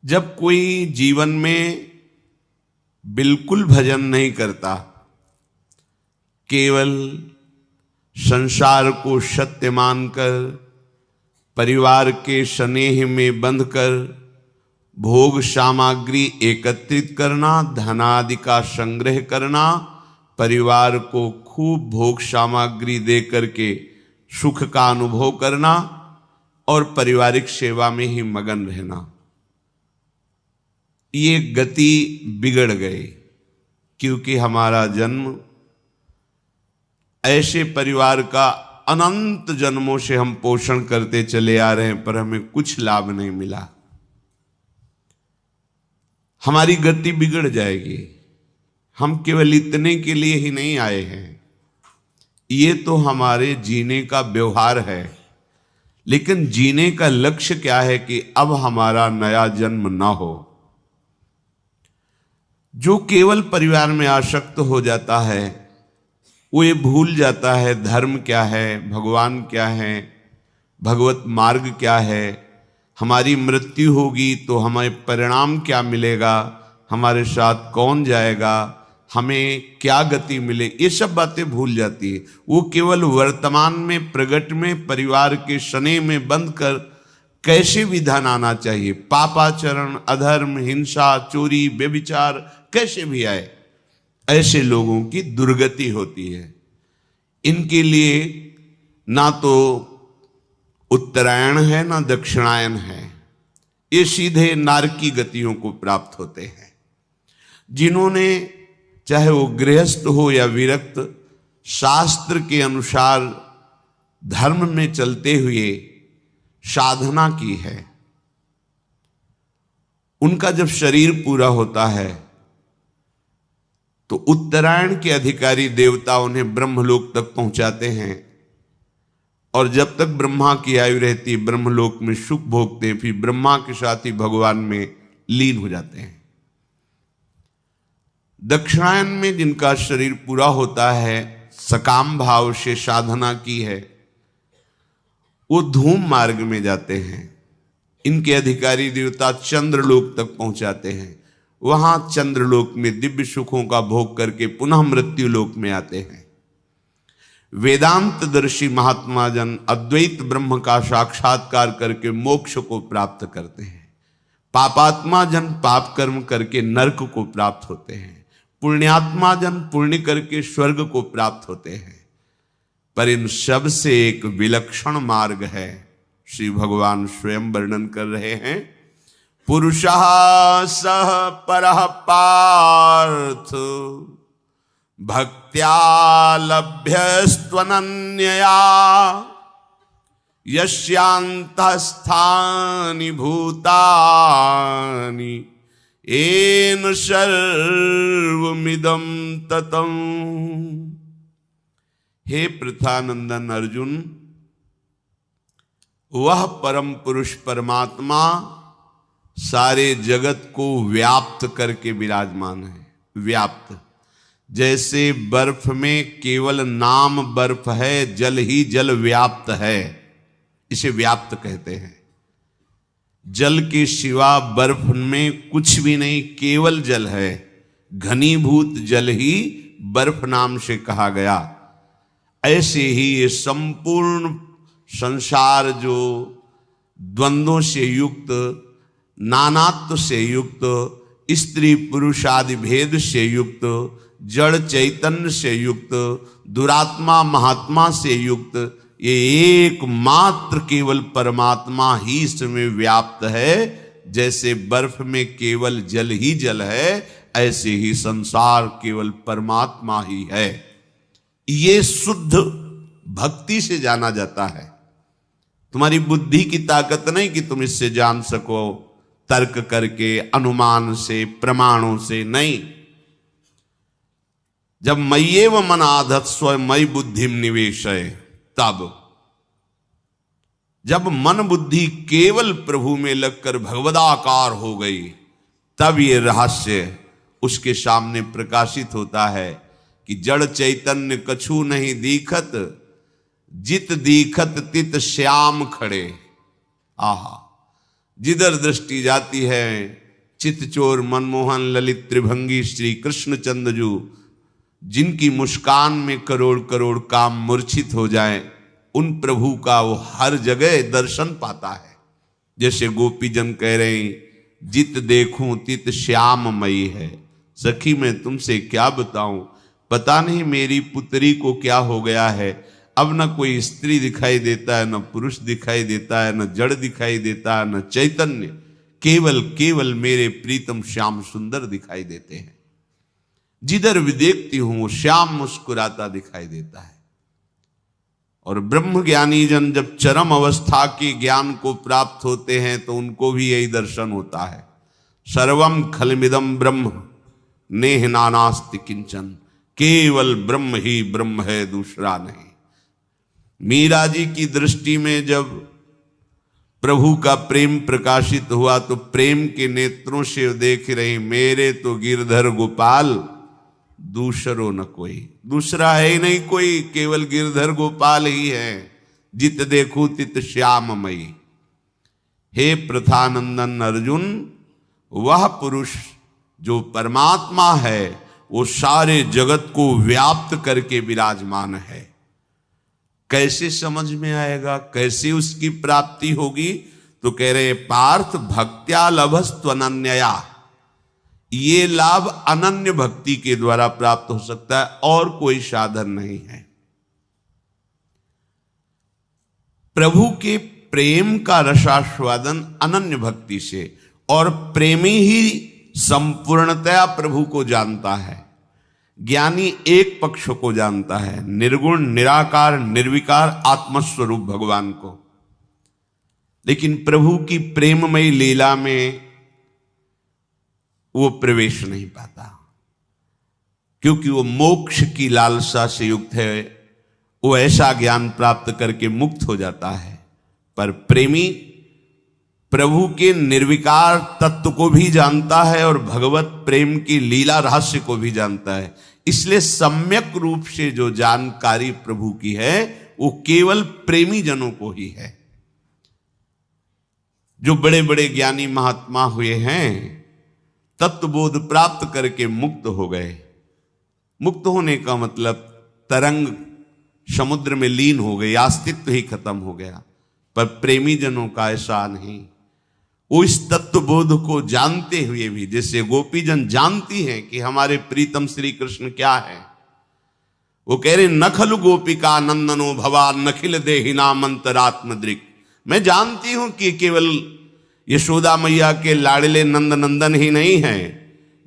जब कोई जीवन में बिल्कुल भजन नहीं करता, केवल संसार को सत्य मानकर परिवार के स्नेह में बंधकर भोग सामग्री एकत्रित करना, धनादि का संग्रह करना, परिवार को खूब भोग सामग्री दे करके सुख का अनुभव करना और पारिवारिक सेवा में ही मगन रहना, ये गति बिगड़ गई। क्योंकि हमारा जन्म ऐसे परिवार का अनंत जन्मों से हम पोषण करते चले आ रहे हैं, पर हमें कुछ लाभ नहीं मिला। हमारी गति बिगड़ जाएगी। हम केवल इतने के लिए ही नहीं आए हैं, ये तो हमारे जीने का व्यवहार है, लेकिन जीने का लक्ष्य क्या है कि अब हमारा नया जन्म ना हो। जो केवल परिवार में आसक्त हो जाता है वो ये भूल जाता है धर्म क्या है, भगवान क्या है, भगवत मार्ग क्या है, हमारी मृत्यु होगी तो हमें परिणाम क्या मिलेगा, हमारे साथ कौन जाएगा, हमें क्या गति मिले, ये सब बातें भूल जाती है। वो केवल वर्तमान में प्रगट में परिवार के स्नेह में बंद कर कैसे विधान आना चाहिए, पापाचरण, अधर्म, हिंसा, चोरी, व्यभिचार कैसे भी आए, ऐसे लोगों की दुर्गति होती है। इनके लिए ना तो उत्तरायण है ना दक्षिणायन है, ये सीधे नारकी गतियों को प्राप्त होते हैं। जिन्होंने चाहे वो गृहस्थ हो या विरक्त शास्त्र के अनुसार धर्म में चलते हुए साधना की है, उनका जब शरीर पूरा होता है तो उत्तरायण के अधिकारी देवता उन्हें ब्रह्मलोक तक पहुंचाते हैं, और जब तक ब्रह्मा की आयु रहती है ब्रह्मलोक में सुख भोगते हैं, फिर ब्रह्मा के साथ ही भगवान में लीन हो जाते हैं। दक्षिणायन में जिनका शरीर पूरा होता है, सकाम भाव से साधना की है, वो धूम मार्ग में जाते हैं। इनके अधिकारी देवता चंद्रलोक तक पहुंचाते हैं, वहां चंद्रलोक में दिव्य सुखों का भोग करके पुनः मृत्यु लोक में आते हैं। वेदांतदर्शी महात्मा जन अद्वैत ब्रह्म का साक्षात्कार करके मोक्ष को प्राप्त करते हैं। पापात्मा जन पाप कर्म करके नरक को प्राप्त होते हैं। पुण्यात्मा जन पुण्य करके स्वर्ग को प्राप्त होते हैं। पर इन सब से एक विलक्षण मार्ग है, श्री भगवान स्वयं वर्णन कर रहे हैं। पुरुषः सह परः पार्थ भक्त्या लभ्यस्त्वनन्यया यस्यान्तःस्थानि भूतानि येन सर्वमिदं ततं। हे पृथानंदन अर्जुन, वह परम पुरुष परमात्मा सारे जगत को व्याप्त करके विराजमान है। व्याप्त, जैसे बर्फ में केवल नाम बर्फ है, जल ही जल व्याप्त है, इसे व्याप्त कहते हैं। जल के सिवा बर्फ में कुछ भी नहीं, केवल जल है। घनीभूत जल ही बर्फ नाम से कहा गया। ऐसे ही ये संपूर्ण संसार जो द्वंद्वों से युक्त, नानात्व से युक्त, स्त्री पुरुष आदि भेद से युक्त, जड़ चैतन्य से युक्त, दुरात्मा महात्मा से युक्त, ये एकमात्र केवल परमात्मा ही इसमें व्याप्त है। जैसे बर्फ में केवल जल ही जल है, ऐसे ही संसार केवल परमात्मा ही है। ये शुद्ध भक्ति से जाना जाता है। तुम्हारी बुद्धि की ताकत नहीं कि तुम इससे जान सको, तर्क करके, अनुमान से, प्रमाणों से नहीं। जब मय्येव मन आधत्स्व मयि बुद्धिम निवेशय, तब जब मन बुद्धि केवल प्रभु में लगकर भगवदाकार हो गई, तब ये रहस्य उसके सामने प्रकाशित होता है कि जड़ चैतन्य कछु नहीं दीखत, जित दीखत तित श्याम खड़े। आहा, जिधर दृष्टि जाती है चितचोर मनमोहन ललित त्रिभंगी श्री कृष्ण चंद्रजू, जिनकी मुस्कान में करोड़ करोड़ काम मूर्छित हो जाए, उन प्रभु का वो हर जगह दर्शन पाता है। जैसे गोपीजन कह रहे हैं, जित देखूं तित श्याममयी है। सखी मैं तुमसे क्या बताऊं, पता नहीं मेरी पुत्री को क्या हो गया है। अब न कोई स्त्री दिखाई देता है, न पुरुष दिखाई देता है, न जड़ दिखाई देता है, न चैतन्य, केवल केवल मेरे प्रीतम श्याम सुंदर दिखाई देते हैं। जिधर भी देखती हूं श्याम मुस्कुराता दिखाई देता है। और ब्रह्म ज्ञानी जन जब चरम अवस्था के ज्ञान को प्राप्त होते हैं तो उनको भी यही दर्शन होता है। सर्वम खलमिदम ब्रह्म नेह नानास्ति किंचन, केवल ब्रह्म ही ब्रह्म है, दूसरा नहीं। मीरा जी की दृष्टि में जब प्रभु का प्रेम प्रकाशित हुआ तो प्रेम के नेत्रों से देख रही, मेरे तो गिरधर गोपाल दूसरो न कोई, दूसरा है ही नहीं कोई, केवल गिरधर गोपाल ही है। जित देखूं तित श्याममयी। हे प्रथानंदन अर्जुन, वह पुरुष जो परमात्मा है वो सारे जगत को व्याप्त करके विराजमान है। कैसे समझ में आएगा, कैसे उसकी प्राप्ति होगी? तो कह रहे पार्थ भक्त्या लभस्त्वनन्यया, ये लाभ अनन्य भक्ति के द्वारा प्राप्त हो सकता है, और कोई साधन नहीं है। प्रभु के प्रेम का रसास्वादन अनन्य भक्ति से, और प्रेमी ही संपूर्णतया प्रभु को जानता है। ज्ञानी एक पक्ष को जानता है, निर्गुण निराकार निर्विकार आत्मस्वरूप भगवान को। लेकिन प्रभु की प्रेममयी लीला में वो प्रवेश नहीं पाता, क्योंकि वो मोक्ष की लालसा से युक्त है। वो ऐसा ज्ञान प्राप्त करके मुक्त हो जाता है। पर प्रेमी प्रभु के निर्विकार तत्व को भी जानता है और भगवत प्रेम की लीला रहस्य को भी जानता है। इसलिए सम्यक रूप से जो जानकारी प्रभु की है वो केवल प्रेमी जनों को ही है। जो बड़े बड़े ज्ञानी महात्मा हुए हैं, तत्वबोध प्राप्त करके मुक्त हो गए। मुक्त होने का मतलब तरंग समुद्र में लीन हो गई, अस्तित्व ही खत्म हो गया। पर प्रेमी जनों का ऐसा नहीं। वो इस तत्वबोध को जानते हुए भी, जैसे गोपीजन जानती हैं कि हमारे प्रीतम श्री कृष्ण क्या है, वो कह रहे नखलु गोपिका नंदनो भवान नखिल देहिना मंतरात्मदृक्। मैं जानती हूं कि केवल यशोदा मैया के लाडले नंद नंदन ही नहीं है,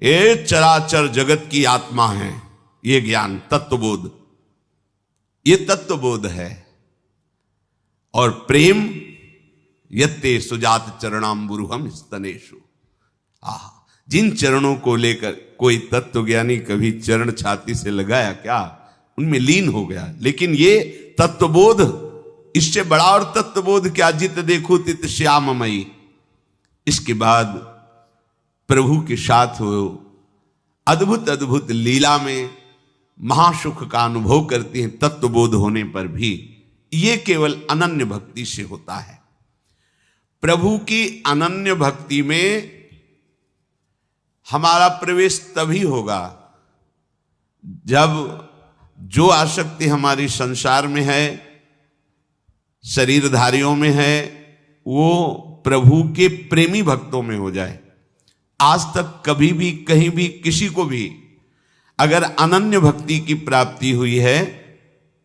ये चराचर जगत की आत्मा है। ये ज्ञान तत्वबोध, ये तत्वबोध है। और प्रेम यत्ते सुजात चरणाम्बुरुहम स्तनेषु। जिन चरणों को लेकर कोई तत्वज्ञानी कभी चरण छाती से लगाया क्या, उनमें लीन हो गया। लेकिन ये तत्वबोध, इससे बड़ा और तत्वबोध क्या, जित देखो तित श्याममयी। इसके बाद प्रभु के साथ हो अद्भुत अद्भुत लीला में महासुख का अनुभव करती हैं तत्वबोध होने पर भी। ये केवल अनन्य भक्ति से होता है। प्रभु की अनन्य भक्ति में हमारा प्रवेश तभी होगा जब जो आसक्ति हमारी संसार में है, शरीरधारियों में है, वो प्रभु के प्रेमी भक्तों में हो जाए। आज तक कभी भी कहीं भी किसी को भी अगर अनन्य भक्ति की प्राप्ति हुई है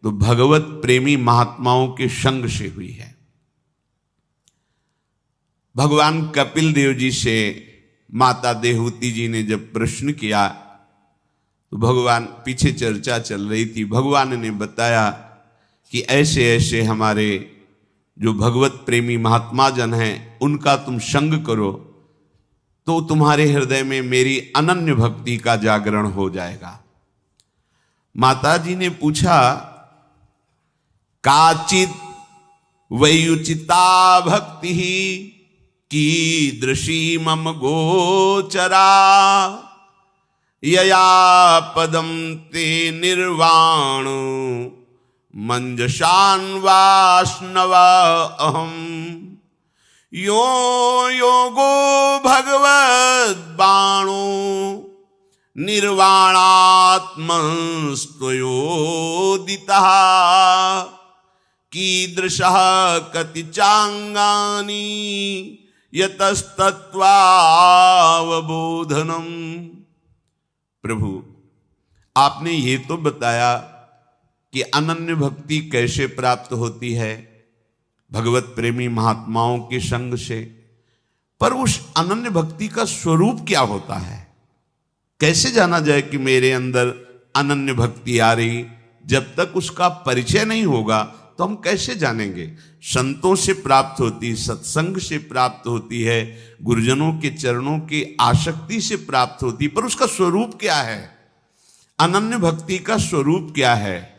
तो भगवत प्रेमी महात्माओं के संग से हुई है। भगवान कपिल देव जी से माता देहूति जी ने जब प्रश्न किया तो भगवान, पीछे चर्चा चल रही थी, भगवान ने बताया कि ऐसे ऐसे हमारे जो भगवत प्रेमी महात्मा जन हैं उनका तुम संग करो तो तुम्हारे हृदय में मेरी अनन्य भक्ति का जागरण हो जाएगा। माता जी ने पूछा, काचित वैयुचिता भक्ति कीदृशी मम गोचरा यया पदम ते निर्वाण मंजशान वाष्णवा अहम यो योगो भगवद बाणो निर्वाणात्मस्त्वयोदितः कीदृशः कति चांगानि यतस्तत्वावबोधनम। प्रभु, आपने ये तो बताया कि अनन्य भक्ति कैसे प्राप्त होती है, भगवत प्रेमी महात्माओं के संग से, पर उस अनन्य भक्ति का स्वरूप क्या होता है, कैसे जाना जाए कि मेरे अंदर अनन्य भक्ति आ रही। जब तक उसका परिचय नहीं होगा तो हम कैसे जानेंगे। संतों से प्राप्त होती, सत्संग से प्राप्त होती है, गुरुजनों के चरणों की आसक्ति से प्राप्त होती, पर उसका स्वरूप क्या है, अनन्य भक्ति का स्वरूप क्या है।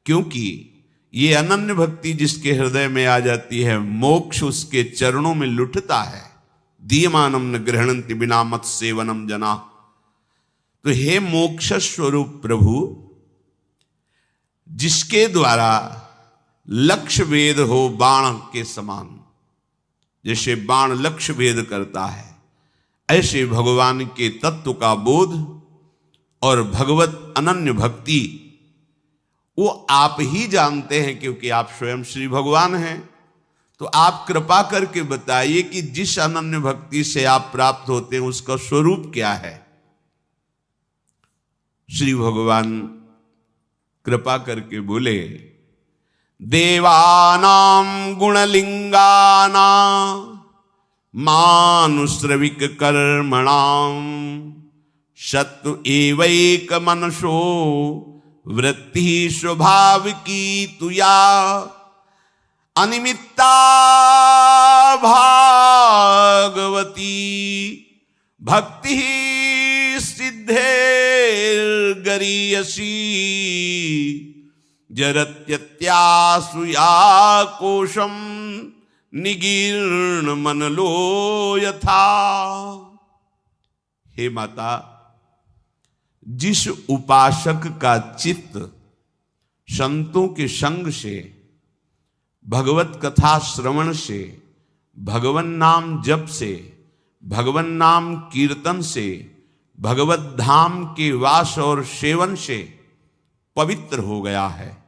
क्योंकि ये अनन्य भक्ति जिसके हृदय में आ जाती है, मोक्ष उसके चरणों में लुटता है। दीयमानम न गृहणन्ति बिना मत सेवनम जना। तो हे मोक्ष स्वरूप प्रभु, जिसके द्वारा लक्ष्य भेद हो बाण के समान, जैसे बाण लक्ष्य भेद करता है, ऐसे भगवान के तत्व का बोध और भगवत अनन्य भक्ति वो आप ही जानते हैं, क्योंकि आप स्वयं श्री भगवान हैं। तो आप कृपा करके बताइए कि जिस अनन्य भक्ति से आप प्राप्त होते हैं उसका स्वरूप क्या है। श्री भगवान कृपा करके बोले, देवानां गुणलिंगानां मानुश्रविक कर्मणां शत्रु एवैक मनसो वृत्ति स्वभाविकी तुया अनिमित्ता भागवती भक्ति सिद्धेर्गरीयसी जरत्यत्यासुया कोशम निगीर्ण मनलो यथा। हे माता, जिस उपासक का चित्त संतों के संग से, भगवत कथा श्रवण से, भगवन नाम जप से, भगवन नाम कीर्तन से, भगवत धाम के वास और सेवन से पवित्र हो गया है,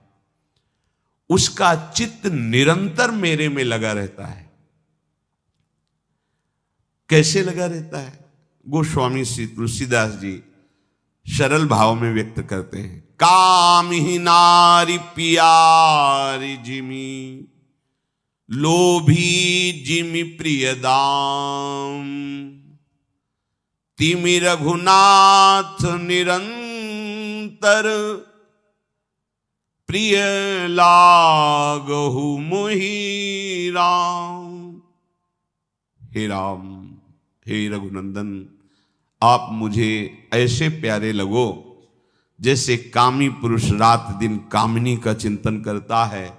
उसका चित्त निरंतर मेरे में लगा रहता है। कैसे लगा रहता है? गोस्वामी श्री तुलसीदास जी सरल भाव में व्यक्त करते हैं। काम ही नारी पियारी जिमी लोभी जिमी प्रियदाम तिमि रघुनाथ निरंतर प्रिय लागहु मोहि राम। हे राम, हे रघुनंदन, आप मुझे ऐसे प्यारे लगो जैसे कामी पुरुष रात दिन कामिनी का चिंतन करता है,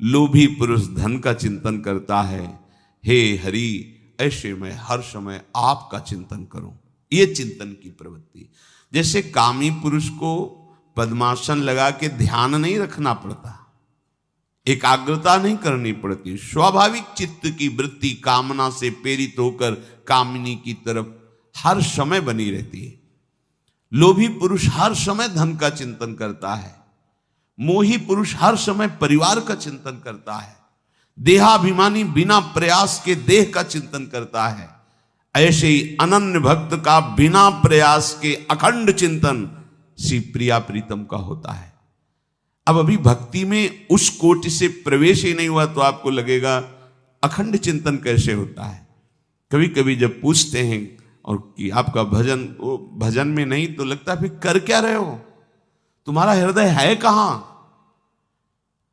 लोभी पुरुष धन का चिंतन करता है। हे हरि, ऐसे मैं हर समय आपका चिंतन करूं। ये चिंतन की प्रवृत्ति। जैसे कामी पुरुष को पद्मासन लगा के ध्यान नहीं रखना पड़ता, एकाग्रता नहीं करनी पड़ती, स्वाभाविक चित्त की वृत्ति कामना से प्रेरित होकर कामिनी की तरफ हर समय बनी रहती है। लोभी पुरुष हर समय धन का चिंतन करता है, मोही पुरुष हर समय परिवार का चिंतन करता है, देहाभिमानी बिना प्रयास के देह का चिंतन करता है। ऐसे ही अनन्य भक्त का बिना प्रयास के अखंड चिंतन श्री प्रिया प्रीतम का होता है। अब अभी भक्ति में उस कोटि से प्रवेश ही नहीं हुआ तो आपको लगेगा अखंड चिंतन कैसे होता है। कभी कभी जब पूछते हैं और कि आपका भजन, वो भजन में नहीं, तो लगता है फिर कर क्या रहे हो, तुम्हारा हृदय है कहां?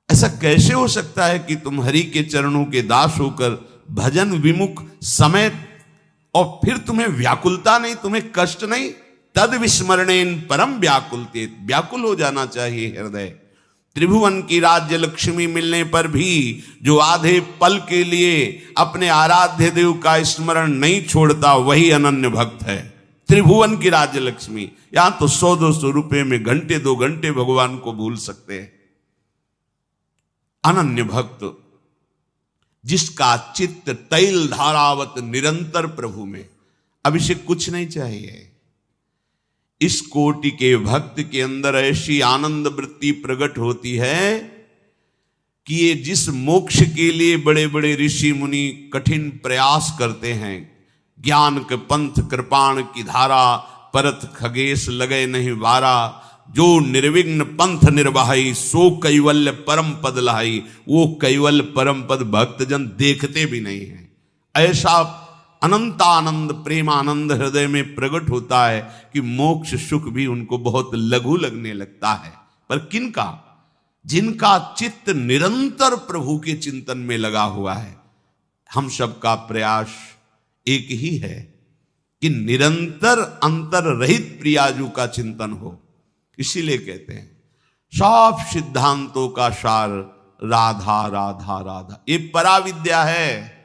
ऐसा कैसे हो सकता है कि तुम हरि के चरणों के दास होकर भजन विमुख समय, और फिर तुम्हें व्याकुलता नहीं, तुम्हें कष्ट नहीं। तद विस्मरणेन परम व्याकुलते, व्याकुल हो जाना चाहिए हृदय। त्रिभुवन की राज्य लक्ष्मी मिलने पर भी जो आधे पल के लिए अपने आराध्य देव का स्मरण नहीं छोड़ता, वही अनन्य भक्त है। त्रिभुवन की राज्य लक्ष्मी, यहां तो 100-200 रुपए में घंटे 2 घंटे भगवान को भूल सकते हैं। अनन्य भक्त जिसका चित्त तैल धारावत निरंतर प्रभु में। अब इसे कुछ नहीं चाहिए। इस कोटि के भक्त के अंदर ऐसी आनंद वृत्ति प्रकट होती है कि ये जिस मोक्ष के लिए बड़े बड़े ऋषि मुनि कठिन प्रयास करते हैं, ज्ञान के पंथ कृपाण की धारा परत खगेश लगे नहीं वारा, जो निर्विघ्न पंथ निर्वाही सो कैवल्य परम पद लहाई, वो कैवल्य परम पद भक्तजन देखते भी नहीं है। ऐसा अनंतानंद प्रेमानंद हृदय में प्रकट होता है कि मोक्ष सुख भी उनको बहुत लघु लगने लगता है। पर किनका? जिनका चित्त निरंतर प्रभु के चिंतन में लगा हुआ है। हम सबका प्रयास एक ही है कि निरंतर अंतर रहित प्रियाजू का चिंतन हो। इसीलिए कहते हैं सब सिद्धांतों का सार राधा राधा राधा। ये पराविद्या है।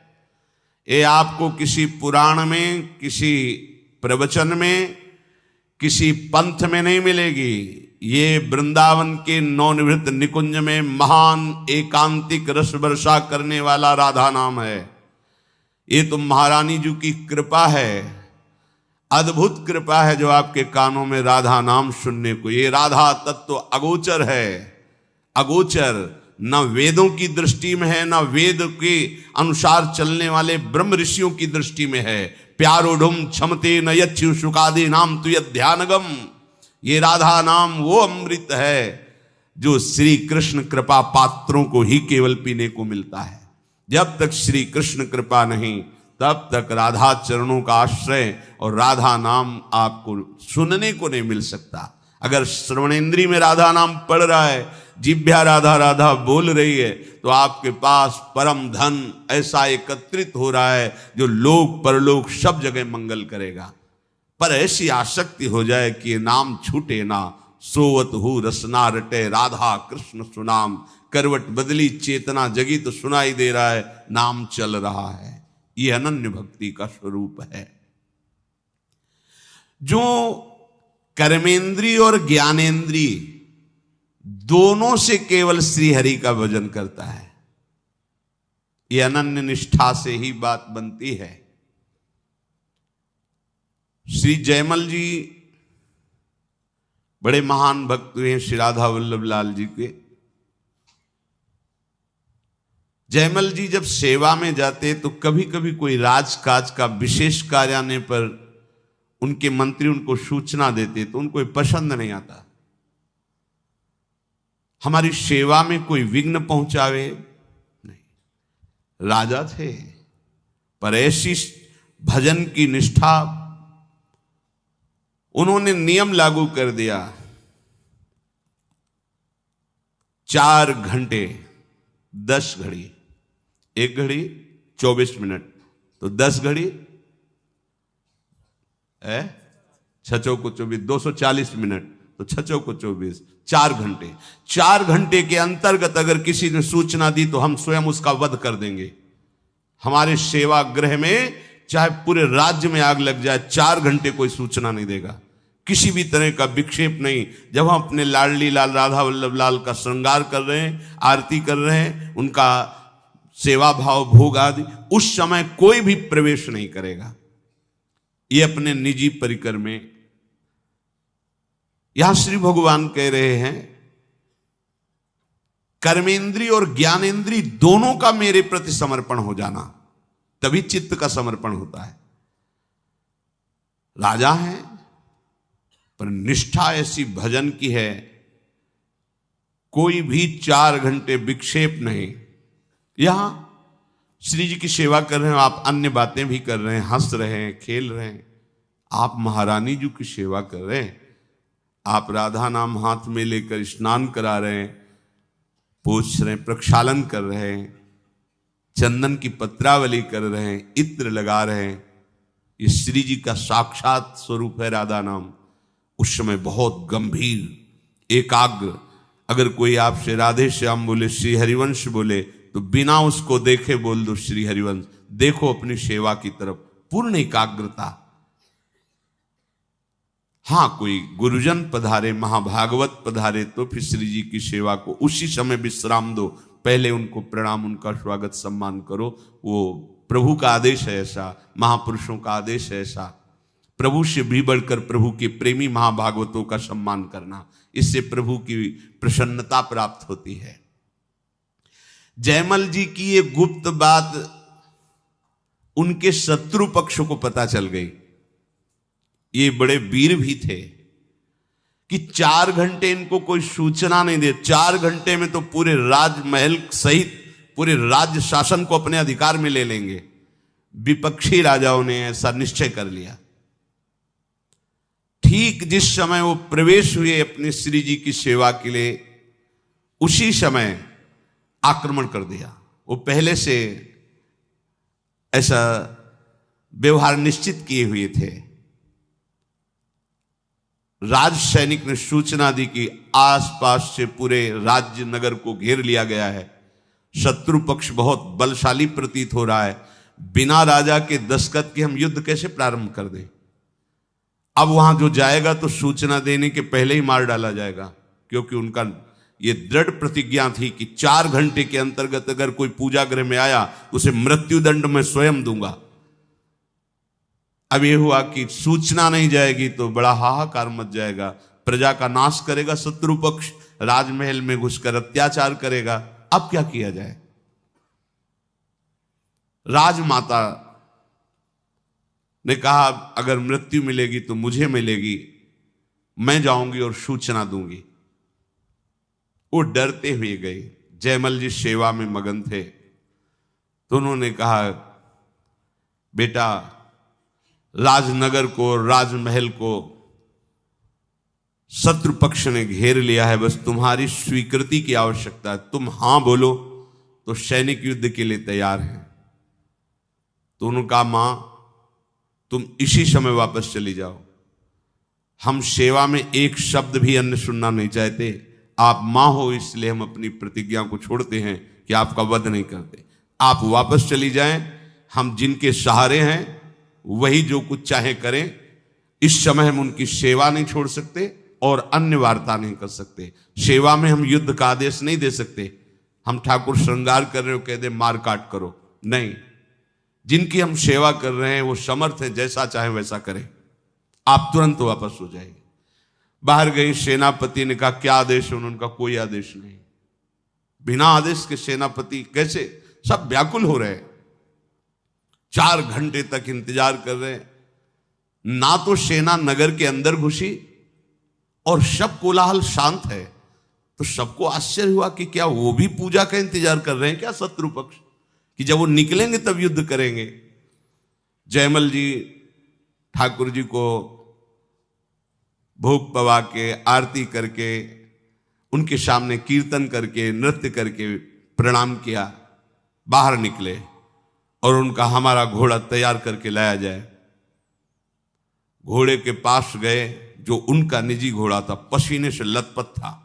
ये आपको किसी पुराण में, किसी प्रवचन में, किसी पंथ में नहीं मिलेगी। ये वृंदावन के नवनिवृत्त निकुंज में महान एकांतिक रस वर्षा करने वाला राधा नाम है। ये तो महारानी जी की कृपा है, अद्भुत कृपा है जो आपके कानों में राधा नाम सुनने को। ये राधा तत्व अगोचर है, अगोचर, न वेदों की दृष्टि में है, न वेद के अनुसार चलने वाले ब्रह्म ऋषियों की दृष्टि में है। प्यारोढ़ुम क्षमते न यच्छु सुखादि नाम तु यध्यानगम। ये राधा नाम वो अमृत है जो श्री कृष्ण कृपा पात्रों को ही केवल पीने को मिलता है। जब तक श्री कृष्ण कृपा नहीं, तब तक राधा चरणों का आश्रय और राधा नाम आपको सुनने को नहीं मिल सकता। अगर श्रवणेन्द्रिय में राधा नाम पढ़ रहा है, जिह्वा राधा राधा बोल रही है, तो आपके पास परम धन ऐसा एकत्रित हो रहा है जो लोक परलोक सब जगह मंगल करेगा। पर ऐसी आसक्ति हो जाए कि ये नाम छूटे ना, सोवत हु रसना रटे राधा कृष्ण सुनाम। करवट बदली चेतना जगी तो सुनाई दे रहा है नाम चल रहा है। ये अनन्य भक्ति का स्वरूप है। जो कर्मेंद्रिय और ज्ञानेन्द्रिय दोनों से केवल श्री हरि का भजन करता है, ये अनन्य निष्ठा से ही बात बनती है। श्री जयमल जी बड़े महान भक्त हुए हैं श्री राधा वल्लभ लाल जी के। जयमल जी जब सेवा में जाते तो कभी कभी कोई राजकाज का विशेष कार्य आने पर उनके मंत्री उनको सूचना देते तो उनको पसंद नहीं आता। हमारी सेवा में कोई विघ्न पहुंचावे नहीं। राजा थे पर ऐसी भजन की निष्ठा, उन्होंने नियम लागू कर दिया 4 घंटे 10 घड़ी, 1 घड़ी 24 मिनट, तो 10 घड़ी 6 को 24, 240 मिनट, तो 6 को 24, 4 घंटे। 4 घंटे के अंतर्गत अगर किसी ने सूचना दी तो हम स्वयं उसका वध कर देंगे। हमारे सेवा गृह में चाहे पूरे राज्य में आग लग जाए, 4 घंटे कोई सूचना नहीं देगा, किसी भी तरह का विक्षेप नहीं। जब हम अपने लाडली लाल राधा वल्लभ लाल का श्रृंगार कर रहे हैं, आरती कर रहे हैं, उनका सेवा भाव भोग आदि, उस समय कोई भी प्रवेश नहीं करेगा। ये अपने निजी परिकर में। यहां श्री भगवान कह रहे हैं कर्मेंद्रिय और ज्ञानेन्द्रिय दोनों का मेरे प्रति समर्पण हो जाना, तभी चित्त का समर्पण होता है। राजा है पर निष्ठा ऐसी भजन की है, कोई भी 4 घंटे विक्षेप नहीं। यहां श्री जी की सेवा कर रहे हैं, आप अन्य बातें भी कर रहे हैं, हंस रहे हैं, खेल रहे हैं। आप महारानी जी की सेवा कर रहे हैं, आप राधा नाम हाथ में लेकर स्नान करा रहे हैं, पोछ रहे हैं, प्रक्षालन कर रहे हैं, चंदन की पत्रावली कर रहे हैं, इत्र लगा रहे हैं। ये श्री जी का साक्षात स्वरूप है राधा नाम। उस समय बहुत गंभीर एकाग्र, अगर कोई आपसे राधे श्याम बोले, श्री हरिवंश बोले, तो बिना उसको देखे बोल दो श्री हरिवंश। देखो अपनी सेवा की तरफ, पूर्ण एकाग्रता। हाँ, कोई गुरुजन पधारे, महाभागवत पधारे, तो फिर श्री जी की सेवा को उसी समय विश्राम दो, पहले उनको प्रणाम, उनका स्वागत सम्मान करो। वो प्रभु का आदेश है ऐसा, महापुरुषों का आदेश है ऐसा। प्रभु से भी बढ़कर प्रभु के प्रेमी महाभागवतों का सम्मान करना, इससे प्रभु की प्रसन्नता प्राप्त होती है। जयमल जी की ये गुप्त बात उनके शत्रु पक्ष को पता चल गई। ये बड़े वीर भी थे कि 4 घंटे इनको कोई सूचना नहीं दे, 4 घंटे में तो पूरे राजमहल सहित पूरे राज्य शासन को अपने अधिकार में ले लेंगे। विपक्षी राजाओं ने ऐसा निश्चय कर लिया। ठीक जिस समय वो प्रवेश हुए अपने श्री जी की सेवा के लिए, उसी समय आक्रमण कर दिया। वो पहले से ऐसा व्यवहार निश्चित किए हुए थे। राज सैनिक ने सूचना दी कि आसपास से पूरे राज्य नगर को घेर लिया गया है, शत्रु पक्ष बहुत बलशाली प्रतीत हो रहा है, बिना राजा के दस्तखत के हम युद्ध कैसे प्रारंभ कर दें। अब वहां जो जाएगा तो सूचना देने के पहले ही मार डाला जाएगा, क्योंकि उनका ये दृढ़ प्रतिज्ञा थी कि 4 घंटे के अंतर्गत अगर कोई पूजा गृह में आया उसे मृत्युदंड मैं स्वयं दूंगा। अब यह हुआ कि सूचना नहीं जाएगी तो बड़ा हाहाकार मच जाएगा, प्रजा का नाश करेगा शत्रु पक्ष, राजमहल में घुसकर अत्याचार करेगा। अब क्या किया जाए। राजमाता ने कहा अगर मृत्यु मिलेगी तो मुझे मिलेगी, मैं जाऊंगी और सूचना दूंगी। वो डरते हुए गए। जयमल जी सेवा में मगन थे तो उन्होंने कहा बेटा, राजनगर को, राजमहल को शत्रु पक्ष ने घेर लिया है, बस तुम्हारी स्वीकृति की आवश्यकता है। तुम हां बोलो तो सैनिक युद्ध के लिए तैयार हैं। तो उन्होंने कहा मां तुम इसी समय वापस चली जाओ, हम सेवा में एक शब्द भी अन्य सुनना नहीं चाहते। आप मां हो इसलिए हम अपनी प्रतिज्ञा को छोड़ते हैं कि आपका वध नहीं करते। आप वापस चली जाएं, हम जिनके सहारे हैं वही जो कुछ चाहे करें। इस समय हम उनकी सेवा नहीं छोड़ सकते और अन्य वार्ता नहीं कर सकते। सेवा में हम युद्ध का आदेश नहीं दे सकते। हम ठाकुर श्रृंगार कर रहे हो कह दे मार काट करो, नहीं। जिनकी हम सेवा कर रहे हैं वो समर्थ है, जैसा चाहे वैसा करें। आप तुरंत वापस हो जाएंगे। बाहर गई, सेनापति ने कहा क्या आदेश है। उन्होंने कहा कोई आदेश नहीं। बिना आदेश के सेनापति कैसे? सब व्याकुल हो रहे हैं, 4 घंटे तक इंतजार कर रहे हैं। ना तो सेना नगर के अंदर घुसी और सब कोलाहल शांत है। तो सबको आश्चर्य हुआ कि क्या वो भी पूजा का इंतजार कर रहे हैं क्या शत्रु पक्ष, कि जब वो निकलेंगे तब युद्ध करेंगे। जयमल जी ठाकुर जी को भोग पवा के, आरती करके, उनके सामने कीर्तन करके, नृत्य करके प्रणाम किया, बाहर निकले और उनका हमारा घोड़ा तैयार करके लाया जाए। घोड़े के पास गए, जो उनका निजी घोड़ा था, पसीने से लथपथ था।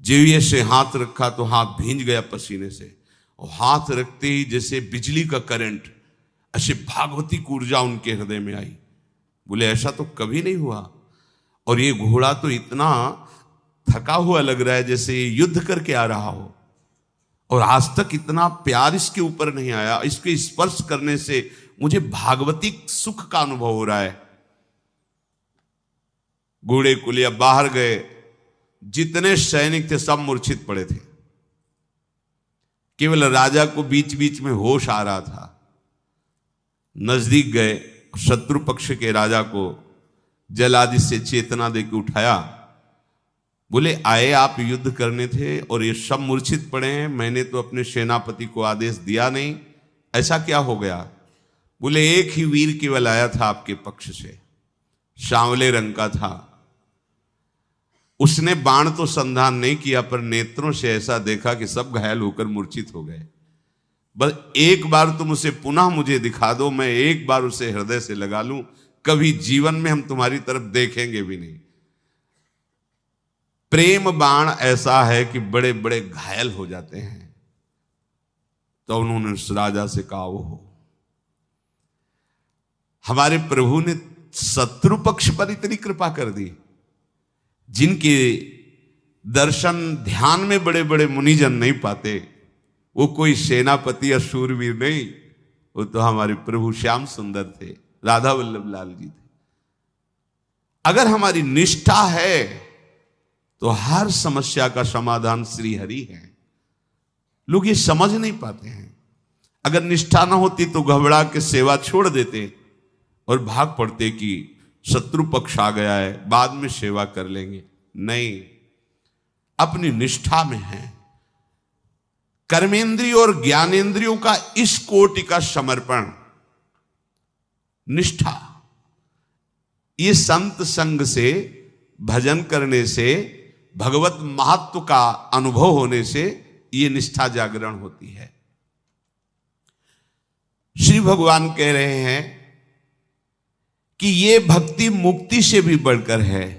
जेविये से हाथ रखा तो हाथ भींज गया पसीने से, और हाथ रखते ही जैसे बिजली का करंट, ऐसे भागवती ऊर्जा उनके हृदय में आई। बोले ऐसा तो कभी नहीं हुआ। और ये घोड़ा तो इतना थका हुआ लग रहा है जैसे ये युद्ध करके आ रहा हो, और आज तक इतना प्यार इसके ऊपर नहीं आया। इसके स्पर्श करने से मुझे भागवती सुख का अनुभव हो रहा है। घोड़े को लिया, बाहर गए। जितने सैनिक थे सब मूर्छित पड़े थे, केवल राजा को बीच बीच में होश आ रहा था। नजदीक गए, शत्रु पक्ष के राजा को जल आदि से चेतना देकर उठाया। बोले आए आप युद्ध करने थे और ये सब मूर्छित पड़े हैं, मैंने तो अपने सेनापति को आदेश दिया नहीं, ऐसा क्या हो गया? बोले एक ही वीर केवल आया था आपके पक्ष से, सांवले रंग का था। उसने बाण तो संधान नहीं किया, पर नेत्रों से ऐसा देखा कि सब घायल होकर मूर्छित हो गए। बस एक बार तुम उसे पुनः मुझे दिखा दो, मैं एक बार उसे हृदय से लगा लूं, कभी जीवन में हम तुम्हारी तरफ देखेंगे भी नहीं। प्रेम बाण ऐसा है कि बड़े बड़े घायल हो जाते हैं। तो उन्होंने उस राजा से कहा हो, हमारे प्रभु ने शत्रु पक्ष पर इतनी कृपा कर दी, जिनके दर्शन ध्यान में बड़े बड़े मुनिजन नहीं पाते। वो कोई सेनापति या शूरवीर नहीं, वो तो हमारे प्रभु श्याम सुंदर थे, राधा वल्लभ लाल जी थे। अगर हमारी निष्ठा है तो हर समस्या का समाधान श्री हरि है। लोग ये समझ नहीं पाते हैं। अगर निष्ठा ना होती तो घबरा के सेवा छोड़ देते और भाग पड़ते कि शत्रु पक्ष आ गया है, बाद में सेवा कर लेंगे। नहीं, अपनी निष्ठा में है। कर्मेंद्रियों और ज्ञानेंद्रियों का इस कोटि का समर्पण, निष्ठा, ये संत संग से, भजन करने से, भगवत महत्व का अनुभव होने से ये निष्ठा जागरण होती है। श्री भगवान कह रहे हैं कि ये भक्ति मुक्ति से भी बढ़कर है।